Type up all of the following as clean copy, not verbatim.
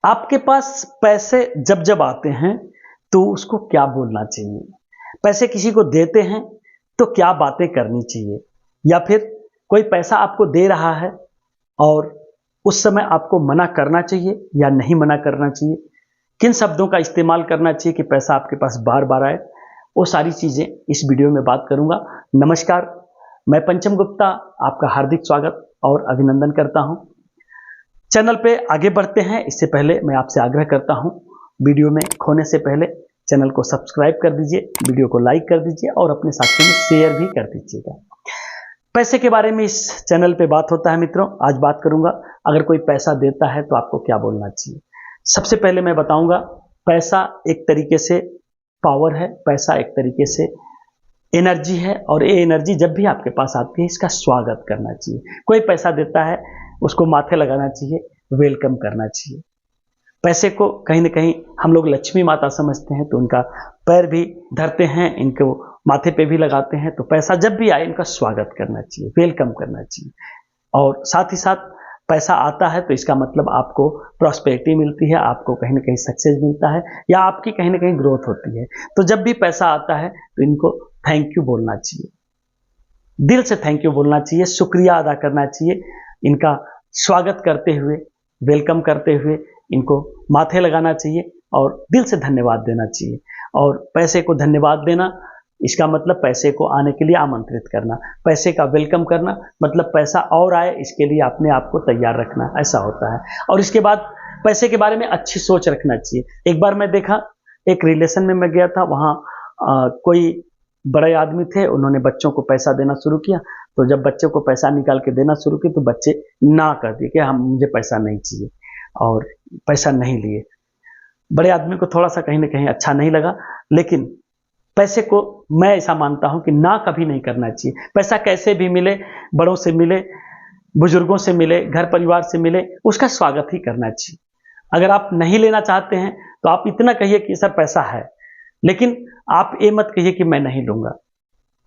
आपके पास पैसे जब जब आते हैं तो उसको क्या बोलना चाहिए? पैसे किसी को देते हैं तो क्या बातें करनी चाहिए? या फिर कोई पैसा आपको दे रहा है और उस समय आपको मना करना चाहिए या नहीं मना करना चाहिए? किन शब्दों का इस्तेमाल करना चाहिए कि पैसा आपके पास बार-बार आए? वो सारी चीज़ें इस वीडियो में बात करूँगा। नमस्कार, मैं पंचम गुप्ता आपका हार्दिक स्वागत और अभिनंदन करता हूँ। चैनल पे आगे बढ़ते हैं इससे पहले मैं आपसे आग्रह करता हूं, वीडियो में खोने से पहले चैनल को सब्सक्राइब कर दीजिए, वीडियो को लाइक कर दीजिए और अपने साथियों में शेयर भी कर दीजिएगा। पैसे के बारे में इस चैनल पे बात होता है मित्रों। आज बात करूंगा, अगर कोई पैसा देता है तो आपको क्या बोलना चाहिए। सबसे पहले मैं बताऊंगा, पैसा एक तरीके से पावर है, पैसा एक तरीके से एनर्जी है और ये एनर्जी जब भी आपके पास आती है इसका स्वागत करना चाहिए। कोई पैसा देता है उसको माथे लगाना चाहिए, वेलकम करना चाहिए। पैसे को कहीं ना कहीं हम लोग लक्ष्मी माता समझते हैं तो उनका पैर भी धरते हैं, इनको माथे पे भी लगाते हैं। तो पैसा जब भी आए इनका स्वागत करना चाहिए, वेलकम करना चाहिए। और साथ ही साथ पैसा आता है तो इसका मतलब आपको प्रॉस्पेरिटी मिलती है, आपको कहीं ना कहीं सक्सेस मिलता है या आपकी कहीं ना कहीं ग्रोथ होती है। तो जब भी पैसा आता है तो इनको थैंक यू बोलना चाहिए, दिल से थैंक यू बोलना चाहिए, शुक्रिया अदा करना चाहिए। इनका स्वागत करते हुए, वेलकम करते हुए इनको माथे लगाना चाहिए और दिल से धन्यवाद देना चाहिए। और पैसे को धन्यवाद देना, इसका मतलब पैसे को आने के लिए आमंत्रित करना, पैसे का वेलकम करना, मतलब पैसा और आए इसके लिए अपने आप को तैयार रखना, ऐसा होता है। और इसके बाद पैसे के बारे में अच्छी सोच रखना चाहिए। एक बार मैं देखा, एक रिलेशन में मैं गया था, वहाँ कोई बड़े आदमी थे, उन्होंने बच्चों को पैसा देना शुरू किया। तो जब बच्चे को पैसा निकाल के देना शुरू किया तो बच्चे ना कर दिए कि हम मुझे पैसा नहीं चाहिए और पैसा नहीं लिए। बड़े आदमी को थोड़ा सा कहीं ना कहीं अच्छा नहीं लगा, लेकिन पैसे को मैं ऐसा मानता हूं कि ना कभी नहीं करना चाहिए। पैसा कैसे भी मिले, बड़ों से मिले, बुजुर्गों से मिले, घर परिवार से मिले, उसका स्वागत ही करना चाहिए। अगर आप नहीं लेना चाहते हैं तो आप इतना कहिए कि सर पैसा है, लेकिन आप ये मत कहिए कि मैं नहीं लूंगा।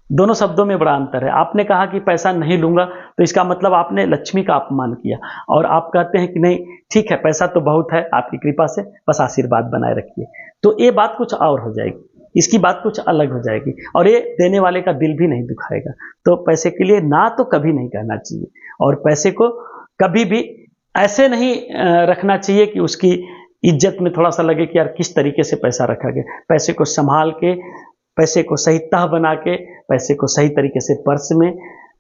दोनों शब्दों में बड़ा अंतर है। आपने कहा कि पैसा नहीं लूंगा तो इसका मतलब आपने लक्ष्मी का अपमान किया, और आप कहते हैं कि नहीं ठीक है पैसा तो बहुत है आपकी कृपा से, बस आशीर्वाद बनाए रखिए। तो ये बात कुछ और हो जाएगी, इसकी बात कुछ अलग हो जाएगी और ये देने वाले का दिल भी नहीं दुखाएगा। तो पैसे के लिए ना तो कभी नहीं कहना चाहिए, और पैसे को कभी भी ऐसे नहीं रखना चाहिए कि उसकी इज्जत में थोड़ा सा लगे कि यार किस तरीके से पैसा रखा गया। पैसे को संभाल के, पैसे को सही तह बना के, पैसे को सही तरीके से पर्स में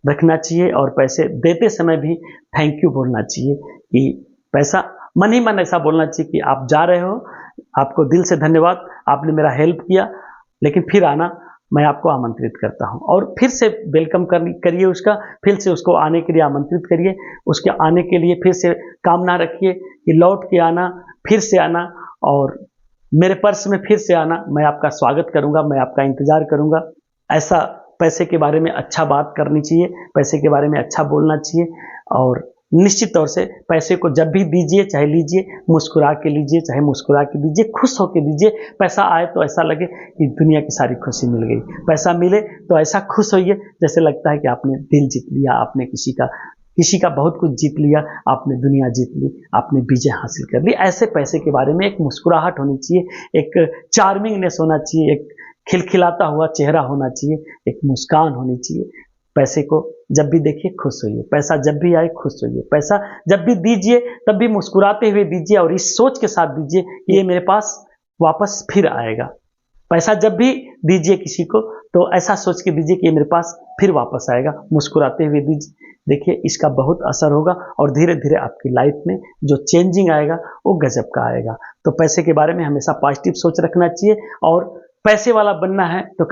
रखना चाहिए और पैसे देते समय भी थैंक यू बोलना चाहिए। कि पैसा मन ही मन ऐसा बोलना चाहिए कि आप जा रहे हो, आपको दिल से धन्यवाद, आपने मेरा हेल्प किया, लेकिन फिर आना, मैं आपको आमंत्रित करता हूं। और फिर से वेलकम करिए उसका, फिर से उसको आने के लिए आमंत्रित करिए, उसके आने के लिए फिर से कामना रखिए कि लौट के आना, फिर से आना और मेरे पर्स में फिर से आना, मैं आपका स्वागत करूंगा, मैं आपका इंतजार करूंगा। ऐसा पैसे के बारे में अच्छा बात करनी चाहिए, पैसे के बारे में अच्छा बोलना चाहिए। और निश्चित तौर से पैसे को जब भी दीजिए, चाहे लीजिए, मुस्कुरा के लीजिए, चाहे मुस्कुरा के दीजिए, खुश होके दीजिए। पैसा आए तो ऐसा लगे कि दुनिया की सारी खुशी मिल गई। पैसा मिले तो ऐसा खुश होइए जैसे लगता है कि आपने दिल जीत लिया, आपने किसी का बहुत कुछ जीत लिया, आपने दुनिया जीत ली, आपने विजय हासिल कर ली। ऐसे पैसे के बारे में एक मुस्कुराहट होनी चाहिए, एक चार्मिंगनेस होना चाहिए, एक खिलखिलाता हुआ चेहरा होना चाहिए, एक मुस्कान होनी चाहिए। पैसे को जब भी देखिए खुश होइए, पैसा जब भी आए खुश होइए, पैसा जब भी दीजिए तब भी मुस्कुराते हुए दीजिए और इस सोच के साथ दीजिए कि ये मेरे पास वापस फिर आएगा। पैसा जब भी दीजिए किसी को तो ऐसा सोच के दीजिए कि ये मेरे पास फिर वापस आएगा, मुस्कुराते हुए दीजिए। देखिए इसका बहुत असर होगा और धीरे धीरे आपकी लाइफ में जो चेंजिंग आएगा वो गजब का आएगा। तो पैसे के बारे में हमेशा पॉजिटिव सोच रखना चाहिए, और पैसे वाला बनना है तो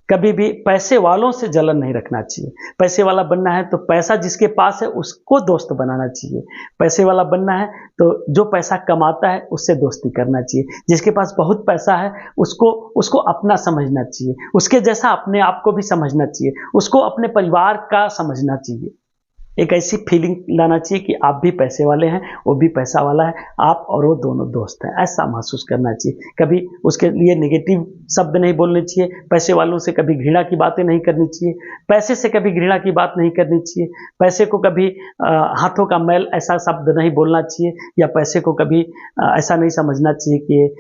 कभी भी पैसे वालों से जलन नहीं रखना चाहिए। पैसे वाला बनना है तो पैसा जिसके पास है उसको दोस्त बनाना चाहिए। पैसे वाला बनना है तो जो पैसा कमाता है उससे दोस्ती करना चाहिए। जिसके पास बहुत पैसा है उसको अपना समझना चाहिए, उसके जैसा अपने आप को भी समझना चाहिए, उसको अपने परिवार का समझना चाहिए। एक ऐसी फीलिंग लाना चाहिए कि आप भी पैसे वाले हैं, वो भी पैसा वाला है, आप और वो दोनों दोस्त हैं, ऐसा महसूस करना चाहिए। कभी उसके लिए नेगेटिव शब्द नहीं बोलने चाहिए, पैसे वालों से कभी घृणा की बातें नहीं करनी चाहिए, पैसे से कभी घृणा की बात नहीं करनी चाहिए, पैसे को कभी हाथों का मैल ऐसा शब्द नहीं बोलना चाहिए, या पैसे को कभी ऐसा नहीं समझना चाहिए कि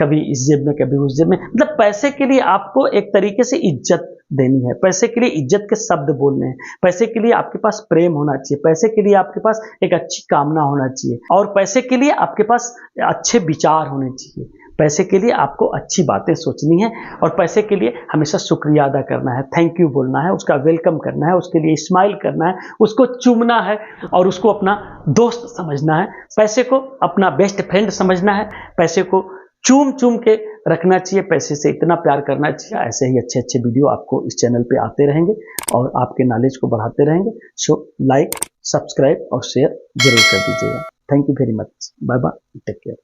कभी इस जेब में कभी उस जेब में। मतलब पैसे के लिए आपको एक तरीके से इज्जत देनी है, पैसे के लिए इज्जत के शब्द बोलने हैं, पैसे के लिए आपके पास प्रेम होना चाहिए, पैसे के लिए आपके पास एक अच्छी कामना होना चाहिए, और पैसे के लिए आपके पास अच्छे विचार होने चाहिए। पैसे के लिए आपको अच्छी बातें सोचनी है, और पैसे के लिए हमेशा शुक्रिया अदा करना है, थैंक यू बोलना है, उसका वेलकम करना है, उसके लिए स्माइल करना है, उसको चूमना है, और उसको अपना दोस्त समझना है, पैसे को अपना बेस्ट फ्रेंड समझना है, पैसे को चूम चूम के रखना चाहिए, पैसे से इतना प्यार करना चाहिए। ऐसे ही अच्छे अच्छे वीडियो आपको इस चैनल पे आते रहेंगे और आपके नॉलेज को बढ़ाते रहेंगे। सो लाइक, सब्सक्राइब और शेयर जरूर कर दीजिएगा। Thank you very much. Bye bye, take care.